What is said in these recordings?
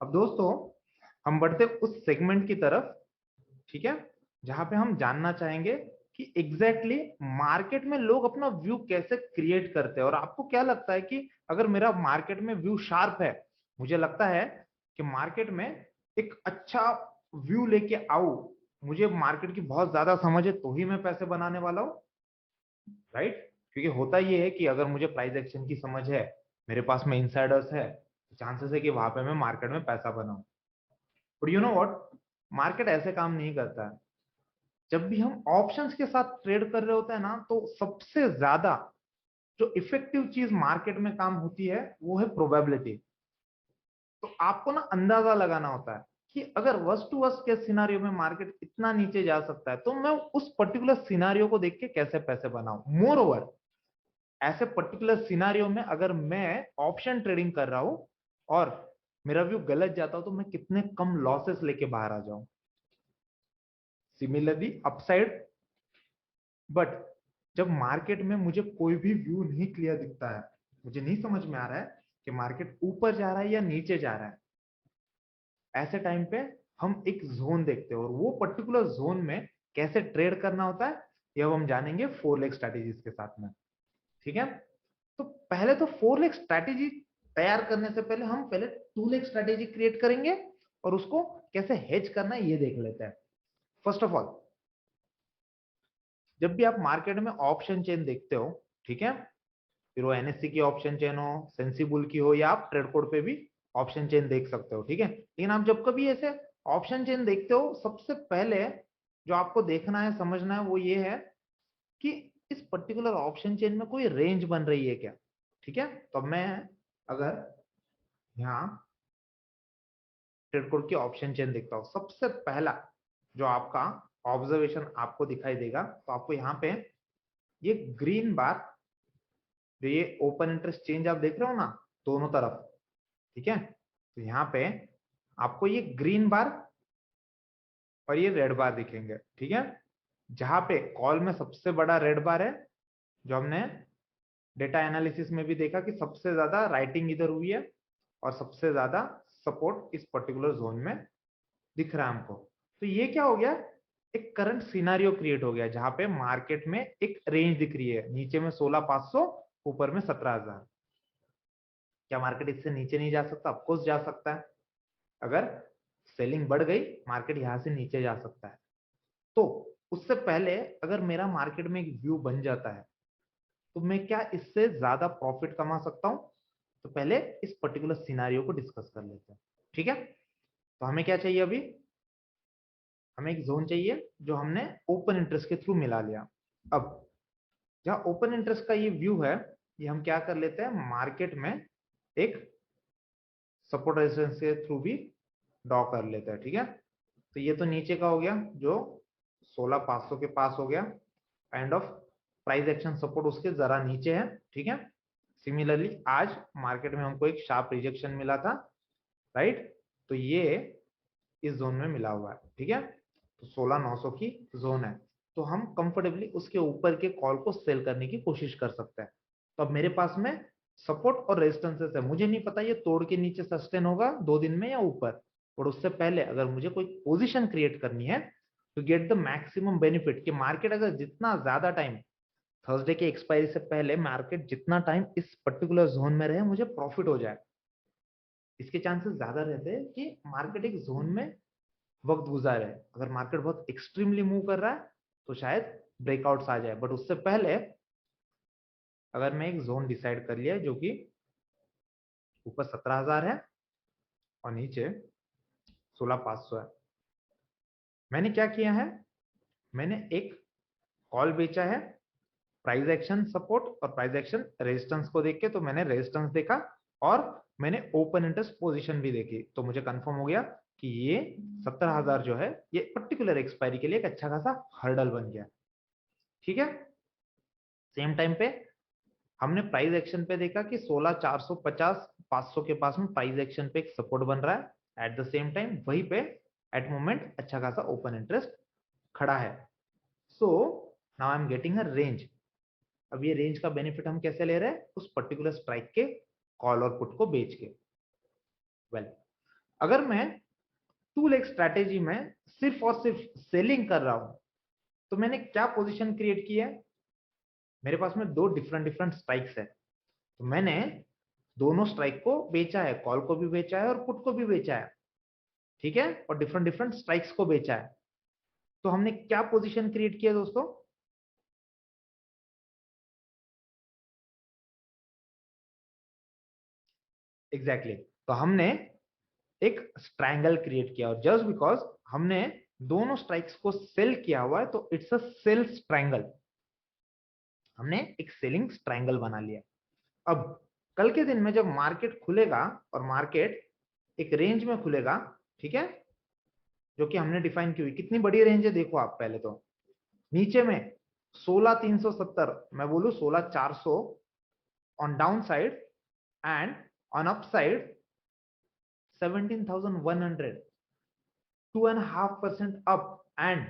अब दोस्तों हम बढ़ते उस सेगमेंट की तरफ, ठीक है, जहां पे हम जानना चाहेंगे कि एग्जैक्टली मार्केट में लोग अपना व्यू कैसे क्रिएट करते हैं। और आपको क्या लगता है कि अगर मेरा मार्केट में व्यू शार्प है, मुझे लगता है कि मार्केट में एक अच्छा व्यू लेके आऊं, मुझे मार्केट की बहुत ज्यादा समझ है तो ही मैं पैसे बनाने वाला हूं, राइट? क्योंकि होता ये है कि अगर मुझे प्राइस एक्शन की समझ है, मेरे पास में इनसाइडर्स है, तो चांसेस है कि वहां पे मैं मार्केट में पैसा बनाऊं। But you know what, market ऐसे काम नहीं करता है। जब भी हम ऑप्शंस के साथ ट्रेड कर रहे होते हैं ना, तो सबसे ज्यादा जो इफेक्टिव चीज मार्केट में काम होती है वो है प्रोबेबिलिटी। तो आपको ना अंदाजा लगाना होता है कि अगर वर्स्ट टू वर्स्ट के सिनारियो में मार्केट इतना नीचे जा सकता है, तो मैं उस पर्टिकुलर सिनारियो को देख के कैसे पैसे बनाऊं। मोर ओवर, ऐसे पर्टिकुलर सिनारियो में अगर मैं ऑप्शन ट्रेडिंग कर रहा हूं और मेरा व्यू गलत जाता हो, तो मैं कितने कम लॉसेस लेके बाहर आ जाऊं। सिमिलरली अपसाइड, बट जब मार्केट में मुझे कोई भी व्यू नहीं क्लियर दिखता है, मुझे नहीं समझ में आ रहा है कि मार्केट ऊपर जा रहा है या नीचे जा रहा है, ऐसे टाइम पे हम एक जोन देखते हैं, और वो पर्टिकुलर जोन में कैसे ट्रेड करना होता है ये अब हम जानेंगे 4 लेग स्ट्रैटेजीज के साथ में, ठीक है? तो पहले तो 4 लेग स्ट्रैटेजी तैयार करने से पहले हम पहले 2 लेग स्ट्रैटेजी क्रिएट करेंगे, और उसको कैसे हेज करना है ये देख लेते हैं। फर्स्ट ऑफ ऑल, जब भी आप मार्केट में ऑप्शन चेन देखते हो, ठीक है, फिर वो एनएससी की ऑप्शन चेन हो, सेंसिबल की हो, या आप ट्रेड कोड पे भी ऑप्शन चेन देख सकते हो, ठीक है। लेकिन आप जब कभी ऐसे ऑप्शन चेन देखते हो, सबसे पहले जो आपको देखना है, समझना है, वो ये है कि इस पर्टिकुलर ऑप्शन चेन में कोई रेंज बन रही है क्या, ठीक है। तो मैं अगर यहाँ ट्रेड कोड की ऑप्शन चेन देखता हूँ, सबसे पहला जो आपका ऑब्जर्वेशन आपको दिखाई देगा, तो आपको यहाँ पे ये ग्रीन बार, जो ये ओपन इंटरेस्ट चेंज आप देख रहे हो ना दोनों तरफ, ठीक है, तो यहाँ पे आपको ये ग्रीन बार और ये रेड बार दिखेंगे, ठीक है। जहां पे कॉल में सबसे बड़ा रेड बार है, जो हमने डेटा एनालिसिस में भी देखा कि सबसे ज्यादा राइटिंग इधर हुई है, और सबसे ज्यादा सपोर्ट इस पर्टिकुलर जोन में दिख रहा है हमको। तो ये क्या हो गया, एक करंट सिनारियो क्रिएट हो गया, जहां पे मार्केट में एक रेंज दिख रही है, नीचे में 16,500, ऊपर में 17,000। क्या मार्केट इससे नीचे नहीं जा सकता? ऑफकोर्स जा सकता है। अगर सेलिंग बढ़ गई, मार्केट यहां से नीचे जा सकता है। तो उससे पहले अगर मेरा मार्केट में एक व्यू बन जाता है, तो मैं क्या इससे ज्यादा प्रॉफिट कमा सकता हूं? तो पहले इस पर्टिकुलर सिनारियो को डिस्कस कर लेते हैं, ठीक है। तो हमें क्या चाहिए अभी? हमें एक जोन चाहिए जो हमने ओपन इंटरेस्ट के थ्रू मिला लिया। अब जहां ओपन इंटरेस्ट का ये व्यू है, ये हम क्या कर लेते हैं, मार्केट में एक सपोर्ट रेजिस्टेंस के थ्रू भी ड्रॉ कर लेते हैं, ठीक है। तो ये तो नीचे का हो गया, जो 16,500 के पास हो गया, kind of price action support उसके जरा नीचे है, ठीक है। सिमिलरली आज मार्केट में हमको एक शार्प रिजेक्शन मिला था, राइट? तो ये इस जोन में मिला हुआ है, ठीक है। तो 16,900 की जोन है, तो हम कंफर्टेबली उसके ऊपर के कॉल को सेल करने की कोशिश कर सकते हैं। तो अब मेरे पास में सपोर्ट और रेजिस्टेंसेस है, मुझे नहीं पता ये तोड़ के नीचे सस्टेन होगा 2 दिन में या ऊपर, और उससे पहले अगर मुझे कोई पोजीशन क्रिएट करनी है to get the maximum benefit, कि मार्केट अगर जितना ज्यादा टाइम, थर्सडे के एक्सपायरी से पहले मार्केट जितना टाइम इस पर्टिकुलर जोन में रहे, मुझे प्रॉफिट हो जाए, इसके चांसेस ज्यादा रहते हैं कि मार्केट एक जोन में वक्त गुजारे। अगर मार्केट बहुत एक्सट्रीमली मूव कर रहा है, तो शायद ब्रेकआउट्स आ जाए, बट उससे पहले अगर मैं एक जोन डिसाइड कर लिया जो कि ऊपर 17,000 है और नीचे 16,500 है, मैंने क्या किया है, मैंने एक कॉल बेचा है प्राइस एक्शन सपोर्ट और प्राइस एक्शन रेजिस्टेंस को देख के। तो मैंने रेजिस्टेंस देखा और मैंने ओपन इंटरेस्ट पोजीशन भी देखी, तो मुझे कंफर्म हो गया कि ये 17,000 जो है, ये पर्टिकुलर एक्सपायरी के लिए एक अच्छा खासा हर्डल बन गया, ठीक है। सेम टाइम पे हमने प्राइस एक्शन पे देखा कि 16,450 500 के पास में प्राइस एक्शन पे एक सपोर्ट बन रहा है, एट द सेम टाइम वहीं पे एट मोमेंट अच्छा खासा ओपन इंटरेस्ट खड़ा है। So now I am getting a range. अब ये रेंज का बेनिफिट हम कैसे ले रहे हैं? उस पर्टिकुलर स्ट्राइक के कॉल और पुट को बेच के। वेल, अगर मैं 2 लेग स्ट्रैटेजी में सिर्फ और सिर्फ सेलिंग कर रहा हूं, तो मैंने क्या पोजीशन क्रिएट की है? मेरे पास में दो डिफरेंट डिफरेंट स्ट्राइक्स है, तो मैंने दोनों स्ट्राइक को बेचा है, कॉल को भी बेचा है और पुट को भी बेचा है, ठीक है, और डिफरेंट डिफरेंट स्ट्राइक्स को बेचा है। तो हमने क्या पोजीशन क्रिएट किया दोस्तों? एग्जैक्टली तो हमने एक स्ट्रैंगल क्रिएट किया, और जस्ट बिकॉज हमने दोनों स्ट्राइक्स को सेल किया हुआ है तो इट्स अ सेल स्ट्रैंगल, हमने एक सेलिंग स्ट्रैंगल बना लिया। अब कल के दिन में जब मार्केट खुलेगा और मार्केट एक रेंज में खुलेगा, ठीक है, जो कि हमने डिफाइन की हुई, कितनी बड़ी रेंज है देखो आप, पहले तो नीचे में 16370, मैं बोलूं 16400 on down side, and on up side 17,100, 2.5% up and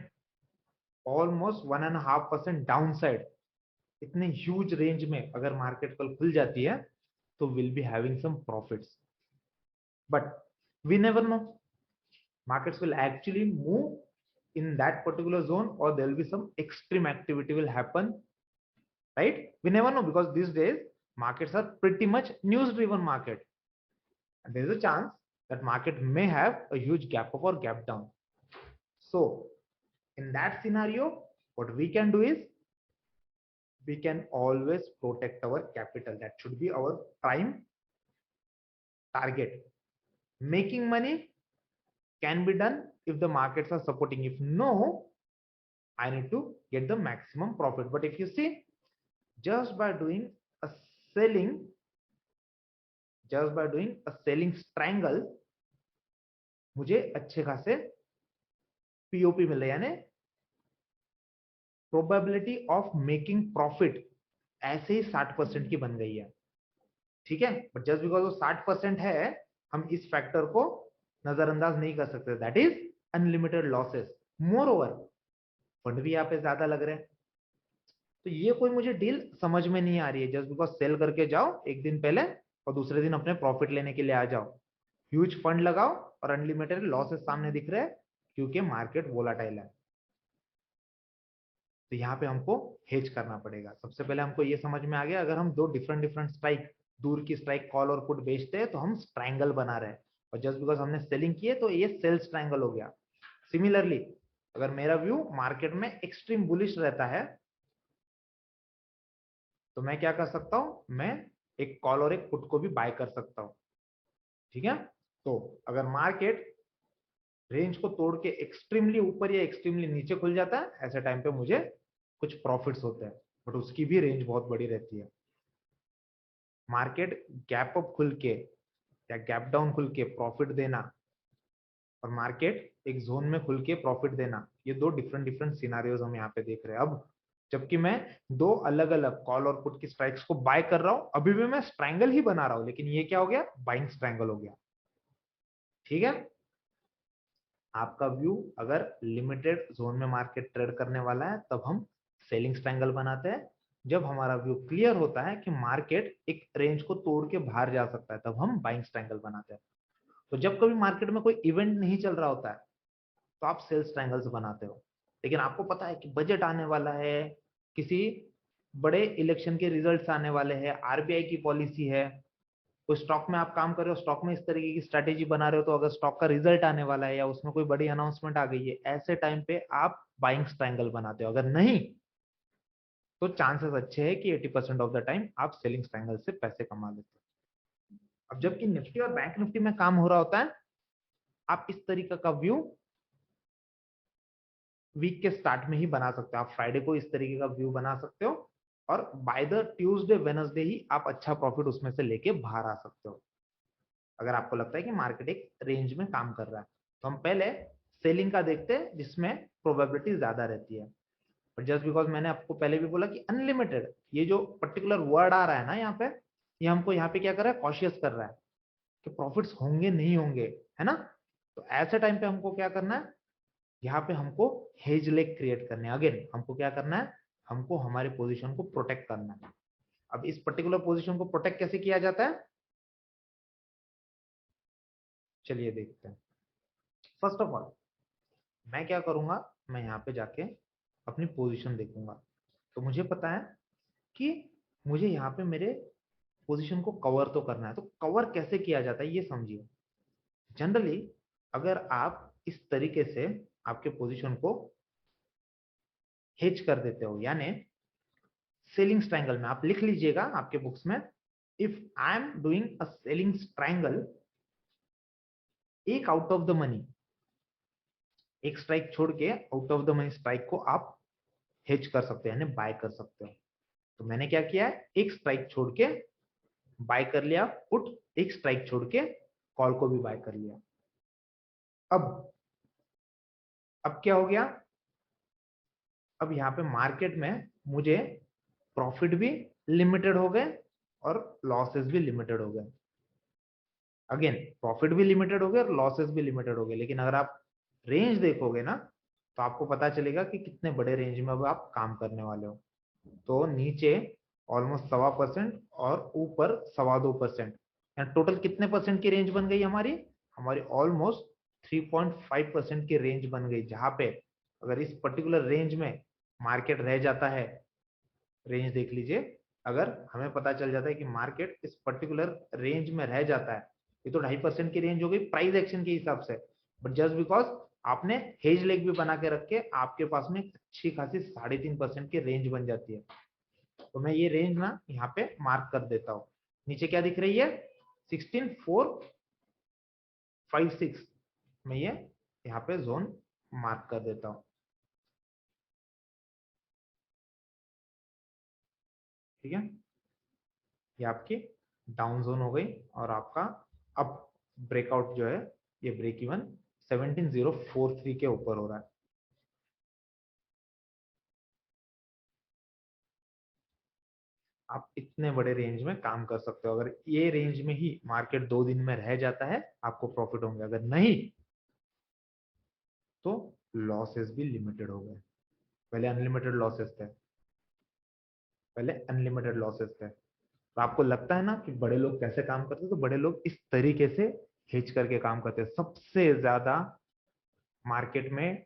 almost 1.5% down side. इतने ह्यूज रेंज में अगर मार्केट कल खुल जाती है तो will be having some profits, but we never know, markets will actually move in that particular zone, or there will be some extreme activity will happen, right? We never know, because these days markets are pretty much news driven market, and there is a chance that market may have a huge gap up or gap down. So in that scenario, what we can do is we can always protect our capital. That should be our prime target. Making money can be done if the markets are supporting. If no, I need to get the maximum profit. But if you see, just by doing a selling, just by doing a selling strangle, मुझे अच्छे खासे POP मिले, यानी probability of making profit ऐसे ही 60% की बन गई है, ठीक है। बट जस्ट बिकॉज वो 60% है, हम इस फैक्टर को नजरअंदाज नहीं कर सकते, that is unlimited losses. More over fund भी यहाँ पे ज्यादा लग रहे हैं, तो ये कोई मुझे डील समझ में नहीं आ रही है। जस्ट बिकॉज सेल करके जाओ एक दिन पहले और दूसरे दिन अपने प्रॉफिट लेने के लिए आ जाओ, ह्यूज फंड लगाओ और अनलिमिटेड लॉसेस सामने दिख रहे हैं, क्योंकि मार्केट वोलाटाइल है। तो यहाँ पे हमको हेज करना पड़ेगा। सबसे पहले हमको ये समझ में आ गया, अगर हम दो डिफरेंट डिफरेंट स्ट्राइक, दूर की स्ट्राइक कॉल और पुट बेचते हैं तो हम स्ट्रैंगल बना रहे हैं, और जस्ट बिकॉज हमने सेलिंग की है तो ये सेल स्ट्रैंगल हो गया। सिमिलरली अगर मेरा व्यू मार्केट में एक्सट्रीम बुलिश रहता है तो मैं क्या कर सकता हूं, मैं एक कॉल और एक पुट को भी बाय कर सकता हूं, ठीक है। तो अगर मार्केट रेंज को तोड़ के एक्सट्रीमली ऊपर या एक्सट्रीमली नीचे खुल जाता है, ऐसे टाइम पे मुझे कुछ प्रॉफिट्स होते हैं, बट उसकी भी रेंज बहुत बड़ी रहती है। मार्केट गैप अप खुल के या गैप डाउन खुल के प्रॉफिट देना और मार्केट एक जोन में खुल के प्रॉफिट देना, ये दो डिफरेंट डिफरेंट सिनारियोज हम यहाँ पे देख रहे हैं। अब जबकि मैं दो अलग अलग कॉल और पुट की स्ट्राइक्स को बाय कर रहा हूं, अभी भी मैं स्ट्रैंगल ही बना रहा हूं, लेकिन ये क्या हो गया, बाइंग स्ट्रैंगल हो गया, ठीक है। आपका व्यू अगर लिमिटेड जोन में मार्केट ट्रेड करने वाला है तब हम सेलिंग स्ट्रैंगल बनाते हैं, जब हमारा व्यू क्लियर होता है कि मार्केट एक रेंज को तोड़ के बाहर जा सकता है तब हम बाइंग स्ट्रैंगल बनाते हैं। तो जब कभी मार्केट में कोई इवेंट नहीं चल रहा होता है तो आप सेल्स ट्रायंगल्स बनाते हो, लेकिन आपको पता है कि बजट आने वाला है, किसी बड़े इलेक्शन के रिजल्ट्स आने वाले हैं, आरबीआई की पॉलिसी है, कोई स्टॉक में आप काम कर रहे हो, स्टॉक में इस तरीके की स्ट्रैटेजी बना रहे हो, तो अगर स्टॉक का रिजल्ट आने वाला है या उसमें कोई बड़ी अनाउंसमेंट आ गई है, ऐसे टाइम पे आप बाइंग ट्रायंगल बनाते हो। अगर नहीं तो चांसेस अच्छे हैं कि 80% ऑफ द टाइम आप सेलिंग ट्रायंगल से पैसे कमा लेते हो। अब जबकि निफ्टी और बैंक निफ्टी में काम हो रहा होता है, आप इस तरीके का व्यू वीक के स्टार्ट में ही बना सकते हो, आप फ्राइडे को इस तरीके का व्यू बना सकते हो और बाय द ट्यूसडे वेडनेसडे ही आप अच्छा प्रॉफिट उसमें से लेके बाहर आ सकते हो, अगर आपको लगता है कि मार्केट एक रेंज में काम कर रहा है। तो हम पहले सेलिंग का देखते हैं जिसमें प्रोबेबिलिटी ज्यादा रहती है। पर जस्ट बिकॉज मैंने आपको पहले भी बोला कि अनलिमिटेड, ये जो पर्टिकुलर वर्ड आ रहा है ना यहाँ पे, ये हमको यहाँ पे क्या कर रहा है, कॉशियस कर रहा है कि प्रॉफिट्स होंगे नहीं होंगे, है ना। तो ऐसे टाइम पे हमको क्या करना है, यहाँ पे हमको हेज लेग क्रिएट करने हैं। अगेन हमको क्या करना है, हमको हमारी पोजीशन को प्रोटेक्ट करना है। अब इस पर्टिकुलर पोजीशन को प्रोटेक्ट कैसे किया जाता है, चलिए देखते हैं। फर्स्ट ऑफ ऑल मैं क्या करूंगा, मैं यहाँ पे जाके अपनी पोजीशन देखूंगा। तो मुझे पता है कि मुझे यहाँ पे मेरे पोजीशन को कवर तो करना है। तो कवर कैसे किया जाता है ये समझिए। जनरली अगर आप इस तरीके से आपके पोजीशन को हेज कर देते हो, यानी सेलिंग ट्रायंगल में, आप लिख लीजिएगा आपके बुक्स में, if I am doing a selling triangle, एक आउट ऑफ द मनी, एक स्ट्राइक छोड़ के out of the money strike को आप हेज कर सकते हो, यानी बाय कर सकते हो। तो मैंने क्या किया है, एक स्ट्राइक छोड़ के बाय कर लिया पुट, एक स्ट्राइक छोड़ के कॉल को भी बाय कर लिया। अब क्या हो गया, अब यहाँ पे मार्केट में मुझे प्रॉफिट भी लिमिटेड हो गए और लॉसेस भी लिमिटेड हो गए। अगेन प्रॉफिट भी लिमिटेड हो गए और लॉसेस भी लिमिटेड हो गए। लेकिन अगर आप रेंज देखोगे ना, तो आपको पता चलेगा कि कितने बड़े रेंज में अब आप काम करने वाले हो। तो नीचे ऑलमोस्ट 1.25% और ऊपर 2.25%, टोटल कितने परसेंट की रेंज बन गई हमारी, हमारी ऑलमोस्ट 3.5% की रेंज बन गई। जहां पे अगर इस पर्टिकुलर रेंज में मार्केट रह जाता है, रेंज देख लीजिए, अगर हमें पता चल जाता है कि मार्केट इस पर्टिकुलर रेंज में रह जाता है, ये तो 2.5% की रेंज हो गई प्राइस एक्शन के हिसाब से, बट जस्ट बिकॉज आपने हेज लेग भी बना के रखे, आपके पास में अच्छी खासी 3.5% की रेंज बन जाती है। तो मैं ये रेंज ना यहाँ पे मार्क कर देता हूँ। नीचे क्या दिख रही है, 16,456, मैं ये यहाँ पे जोन मार्क कर देता हूँ। ठीक है, ये आपकी डाउन जोन हो गई और आपका अब ब्रेकआउट जो है, ये ब्रेक इवन 17,043 के ऊपर हो रहा है। आप इतने बड़े रेंज में काम कर सकते हो। अगर ये रेंज में ही मार्केट 2 दिन में रह जाता है, आपको प्रॉफिट होंगे, अगर नहीं तो लॉसेस भी लिमिटेड हो गए। पहले अनलिमिटेड लॉसेस थे, पहले अनलिमिटेड लॉसेस थे। तो आपको लगता है ना कि बड़े लोग कैसे काम करते हैं, तो बड़े लोग इस तरीके से हेज करके काम करते हैं। सबसे ज्यादा मार्केट में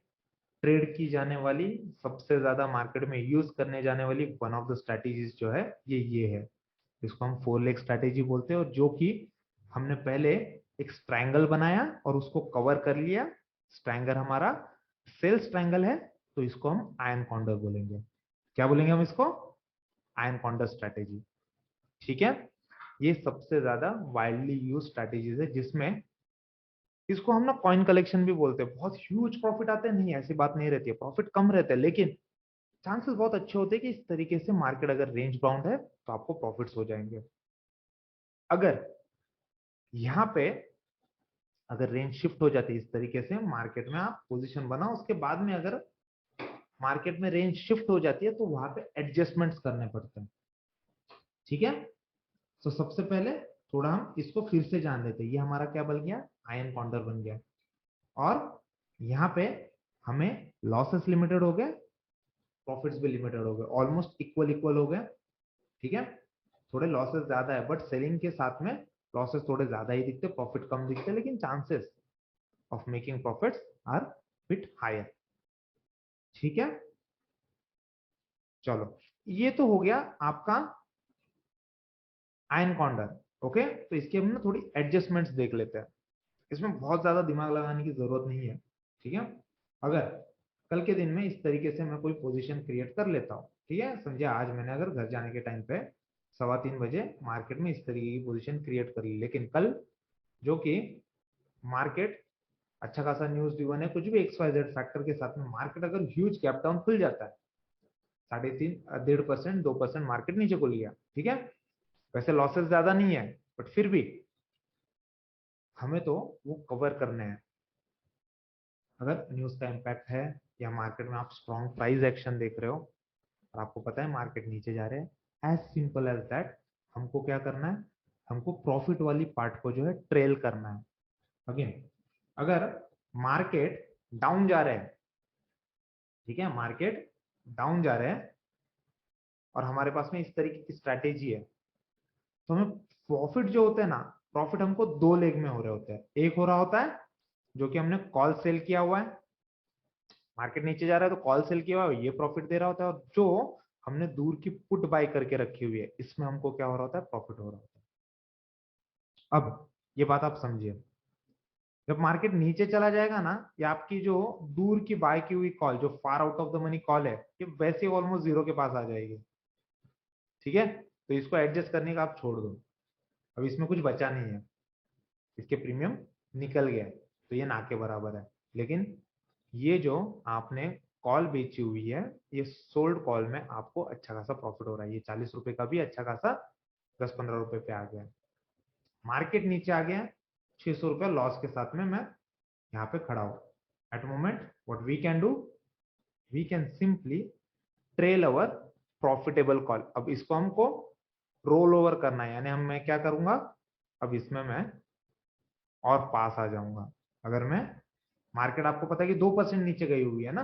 ट्रेड की जाने वाली, सबसे ज्यादा मार्केट में यूज करने जाने वाली वन ऑफ द स्ट्रेटेजीज जो है, ये है, इसको हम 4 लेग स्ट्रेटेजी बोलते हैं। और जो कि हमने पहले एक ट्रायंगल बनाया और उसको कवर कर लिया। ट्रायंगल हमारा सेल्स ट्रायंगल है, तो इसको हम आयन कॉन्डर बोलेंगे। क्या बोलेंगे हम इसको, आयन कॉन्डर स्ट्रेटेजी। ठीक है, ये सबसे ज्यादा वाइडली यूज स्ट्रेटेजीज है, जिसमें इसको हम ना कॉइन कलेक्शन भी बोलते हैं। बहुत ह्यूज प्रॉफिट आते हैं, नहीं ऐसी बात नहीं रहती है, प्रॉफिट कम रहता है, लेकिन चांसेस बहुत अच्छे होते हैं कि इस तरीके से मार्केट अगर रेंज बाउंड है तो आपको प्रॉफिट्स हो जाएंगे। अगर यहाँ पे अगर रेंज शिफ्ट हो जाती है इस तरीके से, मार्केट में आप पोजीशन बनाओ, उसके बाद में अगर मार्केट में रेंज शिफ्ट हो जाती है तो वहां पे एडजस्टमेंट्स करने पड़ते हैं। ठीक है, तो सबसे पहले थोड़ा हम इसको फिर से जान लेते हैं। ये हमारा क्या बन गया, आयन काउंटर बन गया। और यहाँ पे हमें लॉसेस लिमिटेड हो गए, प्रॉफिट्स भी लिमिटेड हो गए, ऑलमोस्ट इक्वल इक्वल हो गए। ठीक है, थोड़े लॉसेस ज्यादा है, बट सेलिंग के साथ में लॉसेस थोड़े ज्यादा ही दिखते, प्रॉफिट कम दिखते, लेकिन chances of making profits are bit higher. ठीक है, चलो ये तो हो गया आपका आयन कॉन्डर। ओके, तो इसके हम ना थोड़ी एडजस्टमेंट्स देख लेते हैं। इसमें बहुत ज्यादा दिमाग लगाने की जरूरत नहीं है। ठीक है, अगर कल के दिन में इस तरीके से मैं कोई पोजीशन क्रिएट कर लेता हूँ, ठीक है, समझे आज मैंने अगर घर जाने के टाइम पे 3:15 बजे मार्केट में इस तरीके की पोजीशन क्रिएट कर ली, लेकिन कल जो कि मार्केट अच्छा खासा न्यूज ड्रिवन है, कुछ भी XYZ फैक्टर के साथ में मार्केट अगर ह्यूज गैप डाउन खुल जाता है, 3.5 1.5% 2% मार्केट नीचे खुल गया, ठीक है, वैसे लॉसेस ज्यादा नहीं है, बट फिर भी हमें तो वो कवर करने हैं। अगर न्यूज का इम्पैक्ट है या मार्केट में आप स्ट्रॉन्ग प्राइस एक्शन देख रहे हो और आपको पता है मार्केट नीचे जा रहे हैं, एज सिंपल एज दैट, हमको क्या करना है, हमको प्रॉफिट वाली पार्ट को जो है ट्रेल करना है। अगेन अगर मार्केट डाउन जा रहे हैं, ठीक है, मार्केट डाउन जा रहे हैं और हमारे पास में इस तरीके की स्ट्रैटेजी है, तो हमें प्रॉफिट जो होता है ना, प्रॉफिट हमको दो लेग में हो रहे होते हैं। एक हो रहा होता है जो कि हमने कॉल सेल किया हुआ है, मार्केट नीचे जा रहा है तो कॉल सेल किया हुआ है, ये प्रॉफिट दे रहा होता है। और जो हमने दूर की पुट बाय करके रखी हुई है, इसमें हमको क्या हो रहा होता है, प्रॉफिट हो रहा होता है। अब ये बात आप समझिए, जब मार्केट नीचे चला जाएगा ना, या आपकी जो दूर की बाय की हुई कॉल, जो far out of the money call है, ये वैसे ऑलमोस्ट जीरो के पास आ जाएगी। ठीक है, तो इसको एडजस्ट करने का आप छोड़ दो, अब इसमें कुछ बचा नहीं है, इसके प्रीमियम निकल गए, तो ये ना के बराबर है। लेकिन ये जो आपने कॉल बेची हुई है, ये सोल्ड कॉल में आपको अच्छा खासा प्रॉफिट हो रहा है। ये 40 रुपए का भी अच्छा खासा 10-15 रुपए पे आ गया। मार्केट नीचे आ गया, 600 रुपया लॉस के साथ में मैं यहाँ पे खड़ा हूँ। At moment what we can do, we can simply trail our profitable call. अब इसको हमको रोल ओवर करना है, यानी मैं क्या करूंगा, अब इसमें मैं और पास आ जाऊंगा। अगर मैं, मार्केट आपको पता है कि 2% नीचे गई हुई है ना,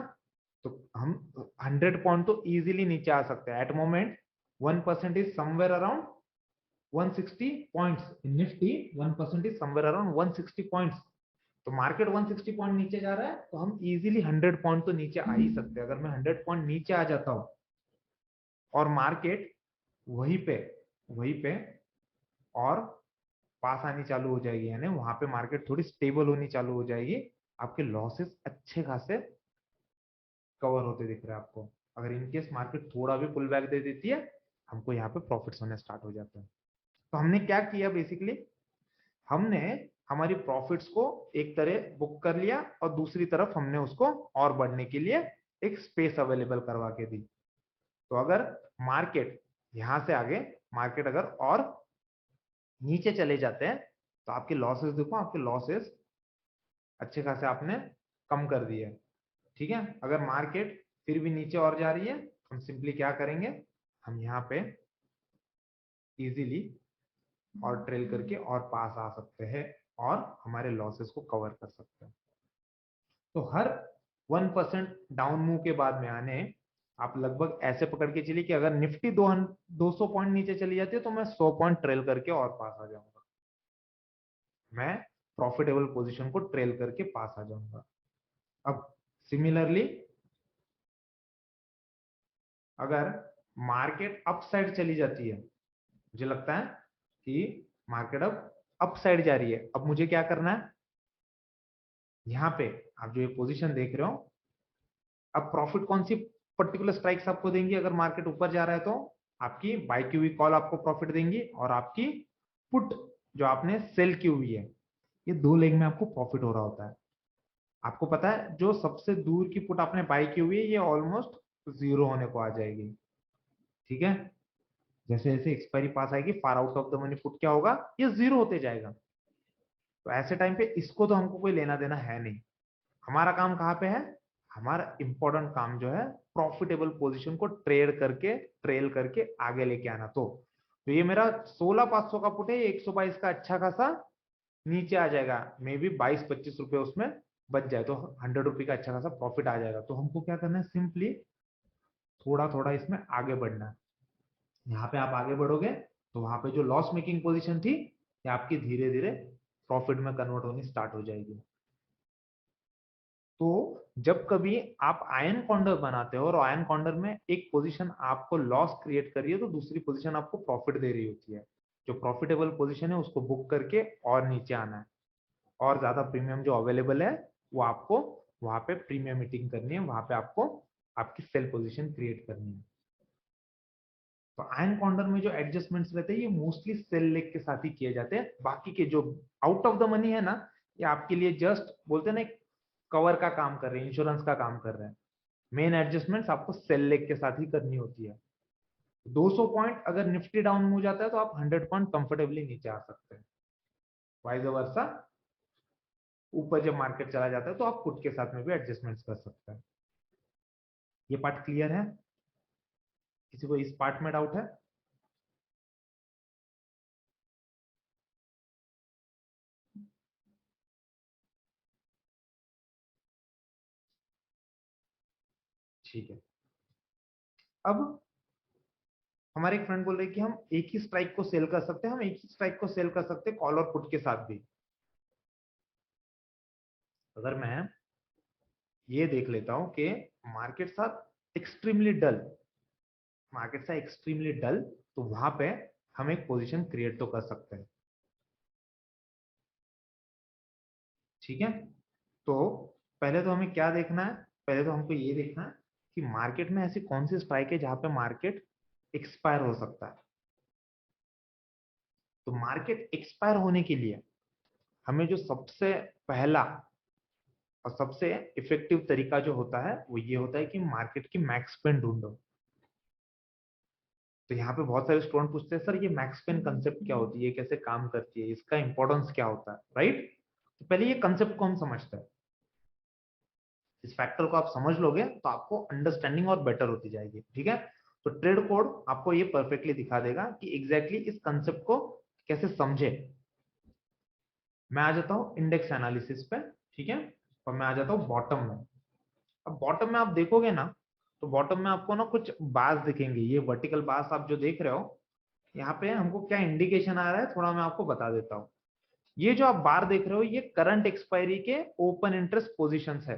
तो हम 100 पॉइंट तो इजीली नीचे आ सकते हैं। At moment 1% is somewhere around 160 points in Nifty, 1% is somewhere around 160 points. तो मार्केट 160 पॉइंट नीचे जा रहा है, तो हम इजीली 100 पॉइंट तो नीचे आ ही सकते हैं। अगर मैं 100 पॉइंट नीचे आ जाता हूं और मार्केट वहीं पे और पास आनी चालू हो जाएगी, यानी वहां पे मार्केट थोड़ी स्टेबल होनी चालू हो जाएगी, आपके लॉसेस अच्छे खासे कवर होते दिख रहे हैं आपको। अगर इनकेस मार्केट थोड़ा भी पुल बैक दे देती है, हमको यहाँ पे प्रॉफिट्स होने स्टार्ट हो जाते हैं। तो हमने क्या किया बेसिकली, हमने हमारी प्रॉफिट्स को एक तरह बुक कर लिया और दूसरी तरफ हमने उसको और बढ़ने के लिए एक स्पेस अवेलेबल करवा के दी। तो अगर मार्केट यहां से आगे, मार्केट अगर और नीचे चले जाते हैं, तो आपके लॉसेस देखो, आपके लॉसेस अच्छे खासे आपने कम कर दिए। ठीक है, अगर मार्केट फिर भी नीचे और जा रही है, हम सिंपली क्या करेंगे, हम यहाँ पे इजीली और ट्रेल करके और पास आ सकते हैं और हमारे लॉसेस को कवर कर सकते हैं। तो हर 1% डाउन मूव के बाद में आने, आप लगभग ऐसे पकड़ के चलिए कि अगर निफ्टी 200 पॉइंट नीचे चली जाती है, तो मैं 100 पॉइंट ट्रेल करके और पास आ जाऊंगा, मैं प्रॉफिटेबल पोजीशन को ट्रेल करके पास आ जाऊंगा। अब सिमिलरली अगर मार्केट अप साइड चली जाती है, मुझे लगता है कि मार्केट अब अप साइड जा रही है, अब मुझे क्या करना है, यहाँ पे आप जो ये पोजीशन देख रहे हो, अब प्रॉफिट कौन सी पर्टिकुलर स्ट्राइक्स आपको देंगी, अगर मार्केट ऊपर जा रहा है तो आपकी बाय की हुई कॉल आपको प्रॉफिट देंगी, और आपकी पुट जो आपने सेल की हुई है, ये दो लेग में आपको प्रॉफिट हो रहा होता है। आपको पता है जो सबसे दूर की पुट आपने बाय की हुई है, ये ऑलमोस्ट जीरो होने को आ जाएगी। ठीक है, जैसे जैसे एक्सपायरी पास आएगी, far out of the money put क्या होगा, ये जीरो होते जाएगा। तो ऐसे टाइम पे इसको तो हमको कोई लेना देना है नहीं। हमारा काम कहाँ पे है, हमारा इंपॉर्टेंट काम जो है प्रॉफिटेबल पोजीशन को ट्रेल करके आगे लेके आना। तो ये मेरा 16,500 का पुट है, 122 का अच्छा खासा नीचे आ जाएगा, मे बी 22-25 रुपए उसमें बच जाए, तो 100 रुपए का अच्छा खासा प्रॉफिट आ जाएगा। तो हमको क्या करना है, सिंपली थोड़ा थोड़ा इसमें आगे बढ़ना है। यहाँ पे आप आगे बढ़ोगे तो वहां पे जो लॉस मेकिंग पोजीशन थी, ये आपकी धीरे धीरे प्रॉफिट में कन्वर्ट होनी स्टार्ट हो जाएगी। तो जब कभी आप आयन कॉन्डर बनाते हो और आयन कॉन्डर में एक पोजीशन आपको लॉस क्रिएट कर रही है, तो दूसरी पोजीशन आपको प्रॉफिट दे रही होती है, जो प्रॉफिटेबल पोजीशन है उसको बुक करके और नीचे आना है, और ज्यादा प्रीमियम जो अवेलेबल है वो आपको वहां पे प्रीमियम मीटिंग करनी है, वहां पे आपको आपकी सेल पोजीशन क्रिएट करनी है। तो आयन कॉन्डर में जो एडजस्टमेंट्स रहते हैं, ये मोस्टली सेल लेग के साथ ही किए जाते हैं। बाकी के जो आउट ऑफ द मनी है ना, ये आपके लिए जस्ट बोलते हैं ना, कवर का काम कर रहे हैं, इंश्योरेंस का काम कर रहे हैं। मेन एडजस्टमेंट्स आपको सेल लेग के साथ ही करनी होती है। 200 पॉइंट अगर निफ्टी डाउन हो जाता है, तो आप 100 पॉइंट कंफर्टेबली नीचे आ सकते हैं। वाइज वर्सा, ऊपर जब मार्केट चला जाता है, तो आप पुट के साथ में भी एडजस्टमेंट्स कर सकते हैं। ये पार्ट क्लियर है, किसी को इस पार्ट में डाउट है? ठीक है, अब हमारे एक फ्रेंड बोल रहे हैं कि हम एक ही स्ट्राइक को सेल कर सकते हैं, हम एक ही स्ट्राइक को सेल कर सकते हैं कॉल और पुट के साथ भी। अगर मैं ये देख लेता हूं कि मार्केट साथ एक्सट्रीमली डल, मार्केट सा एक्सट्रीमली डल, तो वहां पे हम एक पोजीशन क्रिएट तो कर सकते हैं। ठीक है, तो पहले तो हमें क्या देखना है, पहले तो हमको ये देखना है कि मार्केट में ऐसी कौन सी स्ट्राइक है जहां पे मार्केट एक्सपायर हो सकता है। तो मार्केट एक्सपायर होने के लिए हमें जो सबसे पहला और सबसे इफेक्टिव तरीका जो होता है वो ये होता है कि मार्केट की मैक्स पेन ढूंढो। तो यहाँ पे बहुत सारे स्टूडेंट पूछते हैं सर ये मैक्स पेन कंसेप्ट क्या होती है, ये कैसे काम करती है, इसका इंपॉर्टेंस क्या होता है, राइट। तो पहले ये कंसेप्ट को हम समझते हैं। इस फैक्टर को आप समझ लोगे तो आपको अंडरस्टैंडिंग और बेटर होती जाएगी। ठीक है, तो ट्रेड कोड आपको ये परफेक्टली दिखा देगा कि एग्जैक्टली इस कंसेप्ट को कैसे समझे। मैं आ जाता हूँ इंडेक्स एनालिसिस पे। ठीक है, और मैं आ जाता हूँ बॉटम में। अब बॉटम में आप देखोगे ना, तो बॉटम में आपको ना कुछ बार्स दिखेंगे, ये वर्टिकल बार्स आप जो देख रहे हो, यहाँ पे हमको क्या इंडिकेशन आ रहा है थोड़ा मैं आपको बता देता हूँ। ये जो आप बार देख रहे हो ये करंट एक्सपायरी के ओपन इंटरेस्ट पोजीशंस है।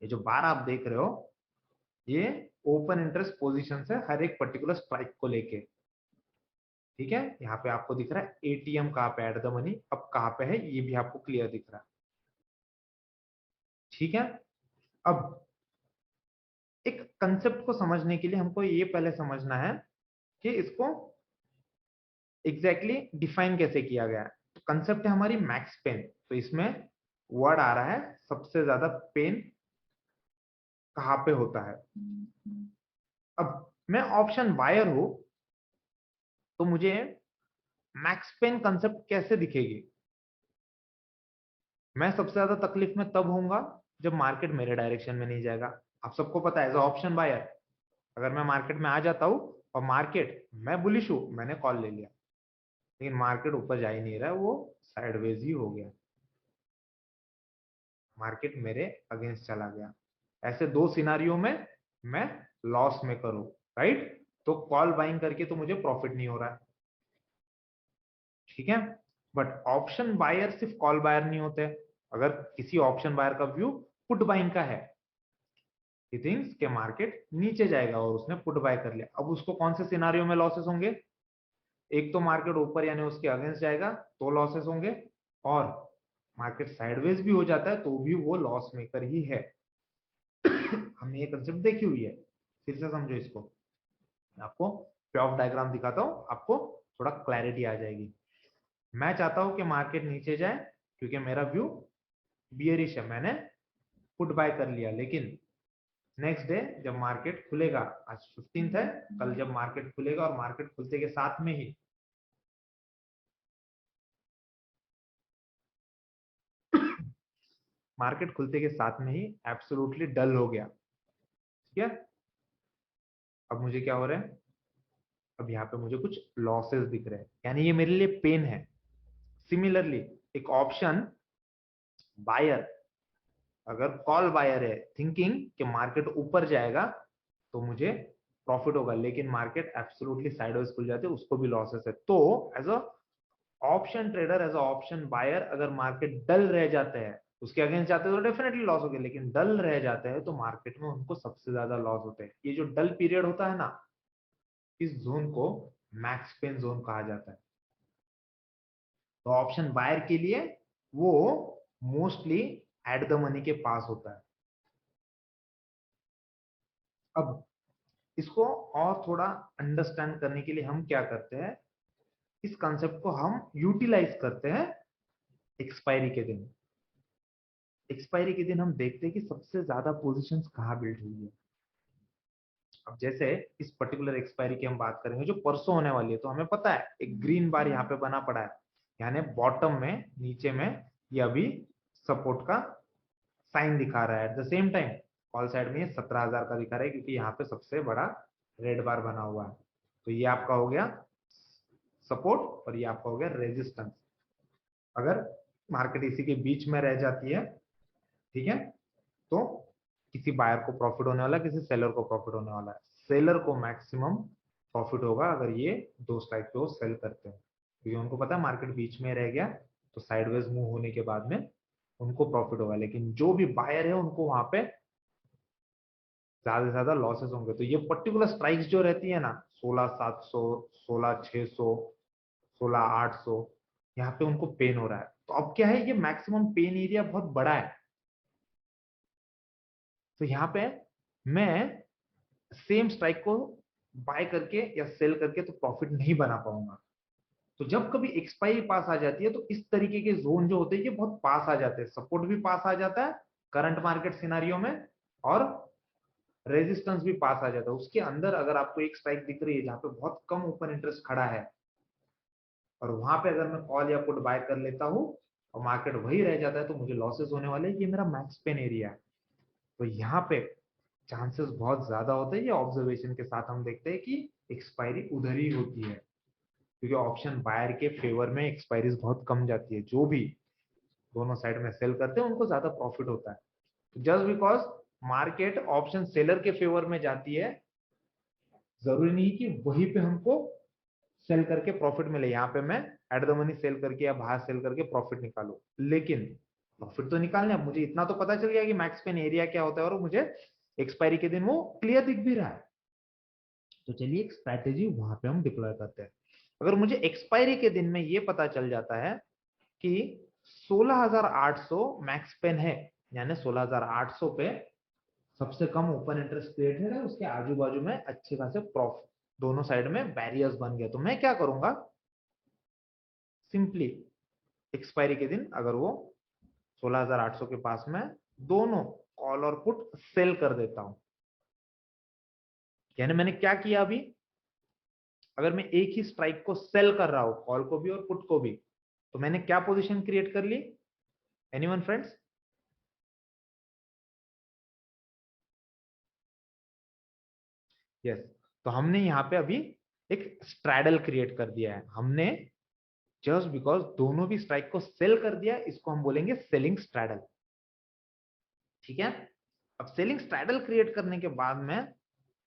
ये जो बार आप देख रहे हो ये ओपन इंटरेस्ट पोजीशंस है हर एक पर्टिकुलर स्ट्राइक को लेके। ठीक है, यहाँ पे आपको दिख रहा है एटीएम कहाँ पे एट द मनी, अब कहाँ पे है ये भी आपको क्लियर दिख रहा है। ठीक है, अब एक कंसेप्ट को समझने के लिए हमको ये पहले समझना है कि इसको एग्जैक्टली डिफाइन कैसे किया गया है। तो कंसेप्ट है हमारी मैक्स पेन, तो इसमें वर्ड आ रहा है सबसे ज्यादा पेन कहाँ पे होता है। अब मैं ऑप्शन बायर हूं तो मुझे मैक्स पेन कंसेप्ट कैसे दिखेगी। मैं सबसे ज्यादा तकलीफ में तब होऊंगा जब मार्केट मेरे डायरेक्शन में नहीं जाएगा। आप सबको पता है एज ऑप्शन बायर अगर मैं मार्केट में आ जाता हूं और मार्केट मैं बुलिश हूं, मैंने कॉल ले लिया, लेकिन मार्केट ऊपर जा ही नहीं रहा है, वो साइडवेज ही हो गया, मार्केट मेरे अगेंस्ट चला गया। ऐसे दो सिनारियों में मैं लॉस में करूं, राइट। तो कॉल बाइंग करके तो मुझे प्रॉफिट नहीं हो रहा है। ठीक है, बट ऑप्शन बायर सिर्फ कॉल बायर नहीं होते। अगर किसी ऑप्शन बायर का व्यू पुट बाइंग का है, ही थिंक्स के मार्केट नीचे जाएगा और उसने पुट बाय कर लिया, अब उसको कौन से सिनारियों में लॉसेस होंगे, एक तो मार्केट ऊपर यानी उसके अगेंस्ट जाएगा तो लॉसेस होंगे, और मार्केट साइडवेज भी हो जाता है तो भी वो लॉस मेकर ही है। हमने ये कंसेप्ट देखी हुई है, फिर से समझो इसको। मैं आपको पे ऑफ डायग्राम दिखाता हूँ, आपको थोड़ा क्लैरिटी आ जाएगी। मैं चाहता हूं कि मार्केट नीचे जाए क्योंकि मेरा व्यू बियरिश है, मैंने पुट बाय कर लिया, लेकिन नेक्स्ट डे जब मार्केट खुलेगा, आज 15th है, कल जब मार्केट खुलेगा और मार्केट खुलते के साथ में ही मार्केट खुलते के साथ में ही एब्सोल्युटली डल हो गया। ठीक है, अब मुझे क्या हो रहा है, अब यहाँ पे मुझे कुछ लॉसेस दिख रहे हैं, यानी ये मेरे लिए पेन है। सिमिलरली एक ऑप्शन बायर अगर कॉल बायर है थिंकिंग कि मार्केट ऊपर जाएगा तो मुझे प्रॉफिट होगा, लेकिन मार्केट एब्सोल्युटली साइडवेज खुल जाते हैं, उसको भी लॉसेस है। तो as a option trader, as a option buyer, अगर मार्केट डल रह जाते हैं, उसके अगेंस्ट जाते हैं तो डेफिनेटली लॉस हो गया, लेकिन डल रह जाते हैं तो मार्केट में उनको सबसे ज्यादा लॉस होते हैं। ये जो डल पीरियड होता है ना, इस जोन को मैक्स पेन जोन कहा जाता है। तो ऑप्शन बायर के लिए वो मोस्टली एट द मनी के पास होता है। अब इसको और थोड़ा अंडरस्टैंड करने के लिए हम क्या करते हैं, इस कंसेप्ट को हम यूटिलाइज करते हैं एक्सपायरी के दिन। एक्सपायरी के दिन हम देखते हैं कि सबसे ज्यादा पोजीशंस कहाँ बिल्ड हुई है। अब जैसे इस पर्टिकुलर एक्सपायरी की हम बात करेंगे जो परसों होने वाली है, तो हमें पता है एक ग्रीन बार यहाँ पे बना पड़ा है, यानी बॉटम में नीचे में ये अभी सपोर्ट का साइन दिखा रहा है। At the same time call side में ये 17,000 का दिखा रहा है क्योंकि यहाँ पे सबसे बड़ा रेड बार बना हुआ है। तो ये आपका हो गया सपोर्ट और ये आपका हो गया रेजिस्टेंस। अगर मार्केट इसी के बीच में रह जाती है, ठीक है, तो किसी बायर को प्रॉफिट होने वाला है, किसी सेलर को प्रॉफिट होने वाला है। सेलर को मैक्सिमम प्रॉफिट होगा अगर ये 2 स्ट्राइक पे वो सेल करते हैं, क्योंकि उनको पता है मार्केट बीच में रह गया तो साइडवेज मूव होने के बाद में उनको प्रॉफिट होगा, लेकिन जो भी बायर है उनको वहां पे ज्यादा से ज्यादा लॉसेस होंगे। तो ये पर्टिकुलर स्ट्राइक्स जो रहती है ना 16,700, 16,600, 16,800, यहाँ पे उनको पेन हो रहा है। तो अब क्या है, ये मैक्सिमम पेन एरिया बहुत बड़ा है, तो यहाँ पे मैं सेम स्ट्राइक को बाय करके या सेल करके तो प्रॉफिट नहीं बना पाऊंगा। तो जब कभी एक्सपायरी पास आ जाती है तो इस तरीके के जोन जो होते हैं ये बहुत पास आ जाते हैं, सपोर्ट भी पास आ जाता है करंट मार्केट सिनारियो में, और रेजिस्टेंस भी पास आ जाता है। उसके अंदर अगर आपको एक स्ट्राइक दिख रही है जहां पे बहुत कम ओपन इंटरेस्ट खड़ा है, और वहां पे अगर मैं कॉल या पुट बाय कर लेता हूँ और मार्केट वही रह जाता है तो मुझे लॉसेस होने वाले हैं। ये मेरा मैक्स पेन एरिया है। तो यहाँ पे चांसेस बहुत ज्यादा होते हैं, ये ऑब्जर्वेशन के साथ हम देखते हैं कि एक्सपायरी उधर ही होती है, क्योंकि ऑप्शन बायर के फेवर में एक्सपायरीज बहुत कम जाती है। जो भी दोनों साइड में सेल करते हैं उनको ज्यादा प्रॉफिट होता है। Just because market option seller के फेवर में जाती है, जरूरी नहीं कि वहीं पे हमको सेल करके प्रॉफिट मिले। यहाँ पे मैं एट द मनी सेल करके या बाहर सेल करके प्रॉफिट निकालू, लेकिन प्रॉफिट तो निकालने, अब मुझे इतना तो पता चल गया कि मैक्स पेन एरिया क्या होता है और मुझे एक्सपायरी के दिन वो क्लियर दिख भी रहा है। तो चलिए एक स्ट्रैटेजी वहां पे हम डिप्लॉय करते हैं। अगर मुझे एक्सपायरी के दिन में ये पता चल जाता है कि 16,800 मैक्स पेन है, यानी 16,800 पे सबसे कम ओपन इंटरेस्ट क्रिएट है, उसके आजू बाजू में अच्छे खासे प्रॉफिट दोनों साइड में बैरियर्स बन गए, तो मैं क्या करूंगा, सिंपली एक्सपायरी के दिन अगर वो 16,800 के पास में दोनों कॉल और पुट सेल कर देता हूं। यानी मैंने क्या किया अभी, अगर मैं एक ही स्ट्राइक को सेल कर रहा हूं, कॉल को भी और पुट को भी, तो मैंने क्या पोजीशन क्रिएट कर ली? Anyone friends? यस। तो हमने यहाँ पे अभी एक स्ट्रैडल क्रिएट कर दिया है हमने, जस्ट बिकॉज दोनों भी स्ट्राइक को सेल कर दिया, इसको हम बोलेंगे सेलिंग स्ट्रैडल। ठीक है। अब सेलिंग स्ट्रैडल क्रिएट करने के बाद में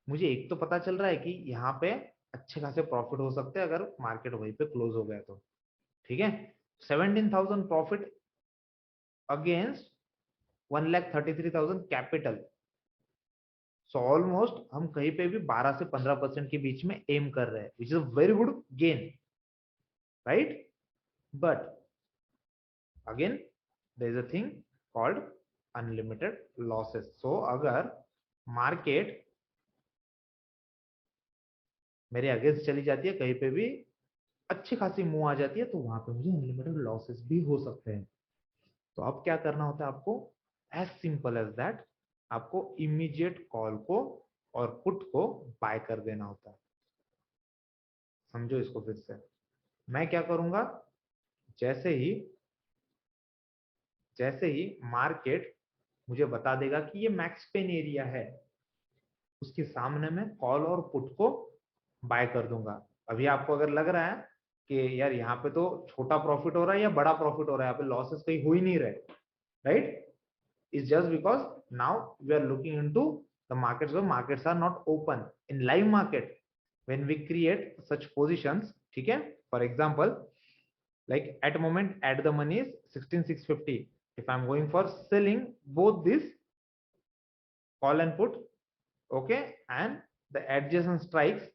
मुझे एक तो पता चल रहा है कि यहाँ पे अच्छे खासे प्रॉफिट हो सकते हैं अगर मार्केट वहीं पे क्लोज हो गया तो। ठीक है। 17,000 profit against 1,33,000 capital. So almost हम कहीं पे भी 12 से 15% के बीच में एम कर रहे हैं, which is very good gain, right? But again there is a thing called unlimited losses. So अगर मार्केट मेरे अगेंस्ट चली जाती है, कहीं पे भी अच्छी खासी मूव आ जाती है, तो वहां पे मुझे अनलिमिटेड लॉसेस भी हो सकते हैं। तो अब क्या करना होता है आपको? एज सिंपल एज दैट, आपको इमीडिएट कॉल को और पुट को बाय कर देना होता है। समझो इसको फिर से। मैं क्या करूंगा, जैसे ही मार्केट मुझे बता देगा कि ये मैक्स पेन एरिया है, उसके सामने मैं कॉल और पुट को बाय कर दूंगा। अभी आपको अगर लग रहा है कि यार यहाँ पे तो छोटा प्रॉफिट हो रहा है या बड़ा प्रॉफिट हो रहा है, यहाँ पे लॉसेस कहीं हो ही नहीं रहे, right? Is just because now we are looking into the markets where markets are not open in live market when we create such positions. ठीक है, for example, like at moment at the money is 16,650. If I'm going for selling both this call and put, okay, and the adjacent strikes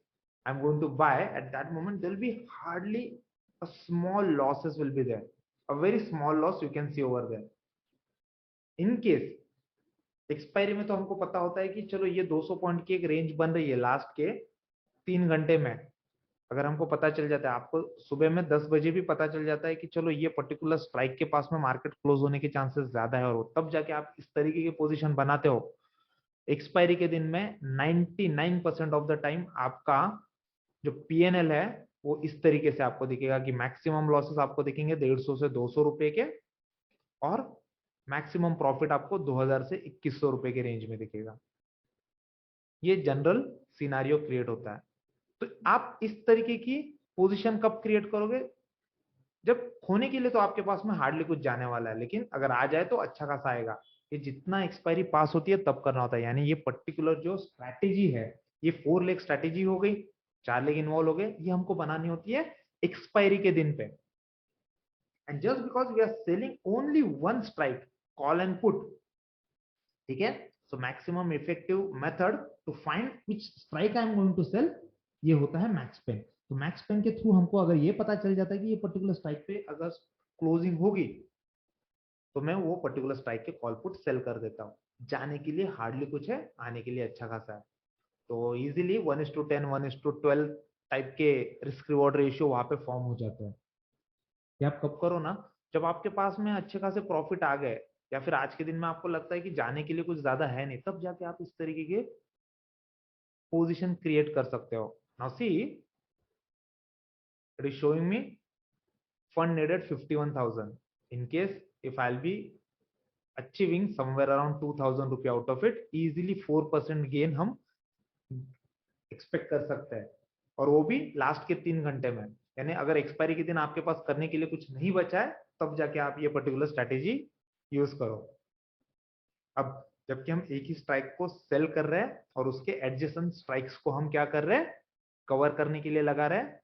I'm going to buy, at that moment there will be hardly a small losses will be there, a very small loss you can see over there. In case expiry में तो हमको पता होता है कि चलो ये 200 point की एक रेंज बन रही है लास्ट के 3 घंटे में। अगर हमको पता चल जाता है, आपको सुबह में 10 बजे भी पता चल जाता है कि चलो ये पर्टिकुलर स्ट्राइक के पास में मार्केट क्लोज होने के चांसेस ज्यादा है, और तब जाके आप इस तरीके की पोजीशन बनाते हो। एक्सपायरी के दिन में 99% ऑफ द टाइम आपका जो पीएनएल है वो इस तरीके से आपको दिखेगा कि मैक्सिमम लॉसेस आपको दिखेंगे 150 से 200 रुपए के, और मैक्सिमम प्रॉफिट आपको 2000 से 2100 रुपए के रेंज में दिखेगा। ये जनरल सिनारियो क्रिएट होता है। तो आप इस तरीके की पोजीशन कब क्रिएट करोगे? जब खोने के लिए तो आपके पास में हार्डली कुछ जाने वाला है, लेकिन अगर आ जाए तो अच्छा खासा आएगा। ये जितना एक्सपायरी पास होती है तब करना होता है। यानी ये पर्टिकुलर जो स्ट्रैटेजी है, ये 4 लेग स्ट्रैटेजी हो गई। 4 लेग इन्वॉल्व हो गए, ये हमको बनानी होती है एक्सपायरी के दिन पे। And just because we are selling only one strike, call and put, ठीक है। So maximum effective method to find which strike I am going to sell, ये होता है मैक्स पेन। तो मैक्स पेन के थ्रू हमको अगर ये पता चल जाता है कि ये पर्टिकुलर स्ट्राइक पे अगर क्लोजिंग होगी तो मैं वो पर्टिकुलर स्ट्राइक के कॉल पुट सेल कर देता हूँ। जाने के लिए हार्डली कुछ है, आने के लिए अच्छा खासा है। तो इजीली 1:10 1:12 टाइप के रिस्क रिवॉर्ड रेशियो वहां पे फॉर्म हो जाता है। ये आप कब करो ना, जब आपके पास में अच्छे खासे प्रॉफिट आ गए, या फिर आज के दिन में आपको लगता है कि जाने के लिए कुछ ज्यादा है नहीं, तब जाके आप इस तरीके के पोजीशन क्रिएट कर सकते हो। Now see it is showing me fund needed 51,000. In case if I'll be achieving somewhere around 2,000 रुपये out of it, easily 4% gain हम एक्सपेक्ट कर सकते हैं, और वो भी लास्ट के 3 घंटे में। यानी अगर एक्सपायरी के दिन आपके पास करने के लिए कुछ नहीं बचा है, तब जाके आप ये पर्टिकुलर स्ट्रेटेजी यूज करो। अब जबकि हम एक ही स्ट्राइक को सेल कर रहे हैं और उसके एडजेसेंट स्ट्राइक्स को हम क्या कर रहे हैं, कवर करने के लिए लगा रहे हैं,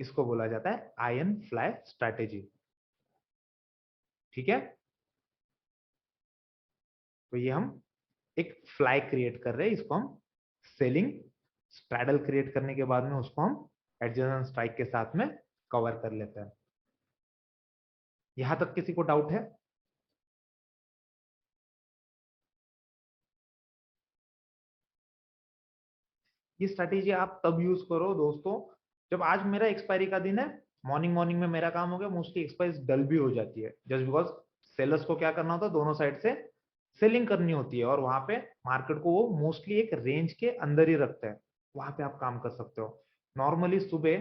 इसको बोला जाता है आयन फ्लाई स्ट्रैटेजी, ठीक है। तो ये हम एक फ्लाई क्रिएट कर रहे हैं, इसको हम सेलिंग स्ट्रैडल क्रिएट करने के बाद में उसको हम एडजेसेंट स्ट्राइक के साथ में कवर कर लेते हैं। यहां तक किसी को डाउट है? ये स्ट्रैटेजी आप तब यूज करो दोस्तों, जब आज मेरा एक्सपायरी का दिन है, मॉर्निंग मॉर्निंग में मेरा काम हो गया, मोस्टली एक्सपायरी डल भी हो जाती है, जस्ट बिकॉज सेलर्स को क्या करना होता है, दोनों साइड से सेलिंग करनी होती है, और वहां पे मार्केट को वो मोस्टली एक रेंज के अंदर ही रखते हैं, वहां पे आप काम कर सकते हो। नॉर्मली सुबह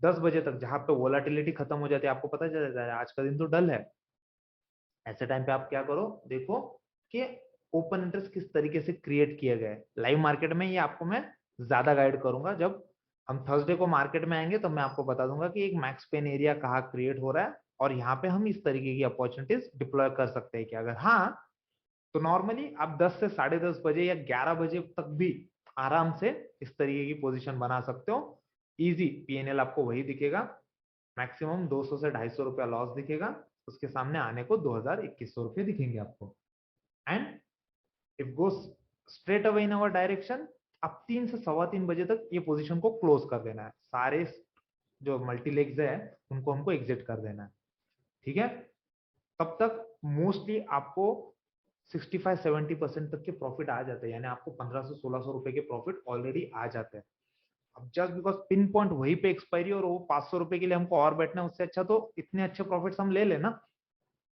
10 बजे तक जहां पे वोलाटिलिटी खत्म हो जाती है, आपको पता चल जाता है आज का दिन तो डल है, ऐसे टाइम पे आप क्या करो, देखो कि ओपन इंटरेस्ट किस तरीके से क्रिएट किया गया है लाइव मार्केट में। ये आपको मैं ज्यादा गाइड करूंगा, जब हम थर्सडे को मार्केट में आएंगे तो मैं आपको बता दूंगा कि एक मैक्स पेन एरिया कहाँ क्रिएट हो रहा है, और यहाँ पे हम इस तरीके की अपॉर्चुनिटीज डिप्लॉय कर सकते हैं कि अगर हाँ, तो नॉर्मली आप 10 से 10:30 बजे या 11 बजे तक भी आराम से इस तरीके की पोजीशन बना सकते हो। इजी पीएनएल आपको वही दिखेगा, मैक्सिमम 200 से 250 रुपया लॉस दिखेगा, उसके सामने आने को 2,000-2,100 रुपये दिखेंगे आपको। And if goes straight away in our direction, अब 3 से 3:15 बजे तक ये पोजीशन को क्लोज कर देना है, सारे जो मल्टी लेग्स है उनको हमको एग्जिट कर देना है, ठीक है। तब तक मोस्टली आपको 65-70% तक के प्रॉफिट आ जाते हैं, यानी आपको 1,500-1,600 रुपए के प्रॉफिट ऑलरेडी आ जाते हैं। अब जस्ट बिकॉज पिन पॉइंट वहीं पे एक्सपायरी और वो 500 रुपए के लिए हमको और बैठना है, उससे अच्छा तो इतने अच्छे प्रॉफिट्स हम ले लेना।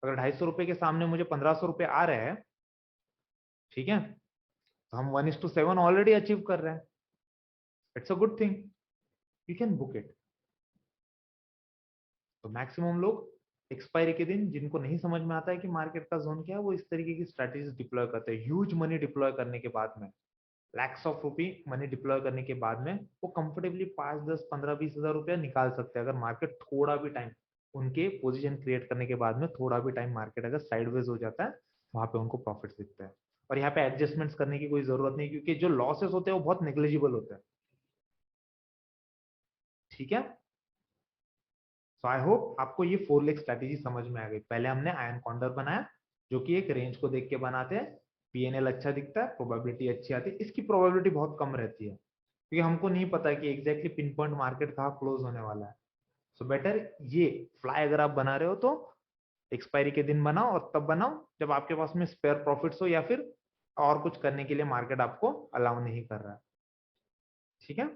अगर 250 रुपए के सामने मुझे 1,500 रुपए आ रहे हैं, ठीक है, तो हम 1:7 ऑलरेडी अचीव कर रहे हैं, it's a good thing, you can book it. तो मैक्सिमम लोग एक्सपायरी के दिन, जिनको नहीं समझ में आता है कि मार्केट का जोन क्या है, वो इस तरीके की स्ट्रैटेजी डिप्लॉय करते हैं। ह्यूज मनी डिप्लॉय करने के बाद में, lakhs of rupee money deploy करने के बाद में, वो कंफर्टेबली 5, 10, 15, 20 हजार रुपया निकाल सकते हैं, अगर मार्केट थोड़ा भी टाइम, उनके पोजीशन क्रिएट करने के बाद में थोड़ा भी टाइम मार्केट अगर साइडवेज हो जाता है, वहां पे उनको प्रॉफिट दिखता है। और यहाँ पे एडजस्टमेंट्स करने की कोई जरूरत नहीं, क्योंकि जो लॉसेस होते हैं वो बहुत नेग्लिजिबल होते हैं, ठीक है। सो आई होप आपको ये 4 लेग स्ट्रेटेजी समझ में आ गई। पहले हमने आयन कॉन्डर बनाया, जो कि एक रेंज को देख के बनाते हैं, पीएनएल अच्छा दिखता है, प्रोबेबिलिटी अच्छी आती है, इसकी प्रोबेबिलिटी बहुत कम रहती है क्योंकि हमको नहीं पता कि एग्जैक्टली पिन पॉइंट मार्केट कहाँ क्लोज होने वाला है। सो बेटर ये फ्लाई अगर आप बना रहे हो तो एक्सपायरी के दिन बनाओ, और तब बनाओ जब आपके पास में स्पेयर प्रॉफिट्स हो, या फिर और कुछ करने के लिए मार्केट आपको अलाउ नहीं कर रहा है, ठीक है।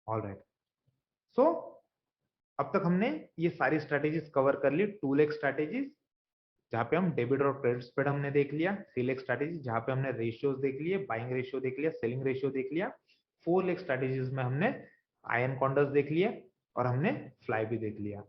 ऑल राइट, सो अब तक हमने ये सारी स्ट्रेटेजीज कवर कर ली। 2 लेग स्ट्रेटेजीज जहाँ पे हम डेबिट और क्रेडिट स्प्रेड हमने देख लिया, 3 लेग स्ट्रेटेजी जहाँ पे हमने रेशियोज देख लिए, बाइंग रेशियो देख लिया, सेलिंग रेशियो देख लिया, 4 लेग स्ट्रेटेजीज में हमने आयन कॉन्डर्स देख लिए और हमने फ्लाई भी देख लिया।